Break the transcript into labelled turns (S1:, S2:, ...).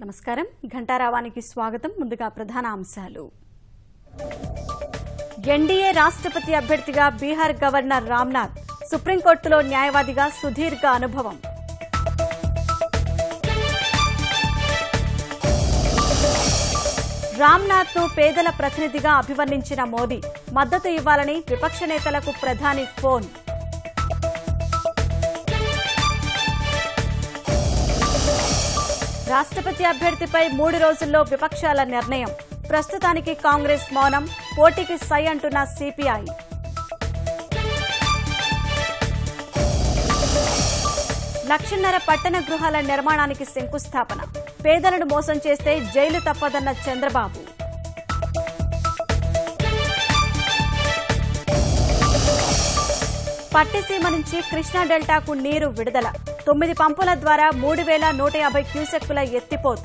S1: నమస్కారం ఘంటారావానికి స్వాగతం. ముందుగా ప్రధాన అంశాలు. ఎన్డీఏ రాష్ట్రపతి అభ్యర్థిగా బీహార్ గవర్నర్ రామ్నాథ్, సుప్రీంకోర్టులో న్యాయవాదిగా సుదీర్ఘ అనుభవం. రామ్నాథ్ను పేదల ప్రతినిధిగా అభివర్ణించిన మోదీ, మద్దతు ఇవ్వాలని విపక్ష నేతలకు ప్రధాని ఫోన్. రాష్ట్రపతి అభ్యర్థిపై 3 రోజుల్లో విపక్షాల నిర్ణయం. ప్రస్తుతానికి కాంగ్రెస్ మౌనం, పోటీకి సై అంటున్న సిపిఐ. లక్షన్నర పట్టణ గృహాల నిర్మాణానికి శంకుస్థాపన. పేదలను మోసం చేస్తే జైలు తప్పదన్న చంద్రబాబు. పట్టిసీమ నుంచి కృష్ణా డెల్టాకు నీరు విడుదల. 9 పంపుల ద్వారా 3150 క్యూసెక్కుల ఎత్తిపోత.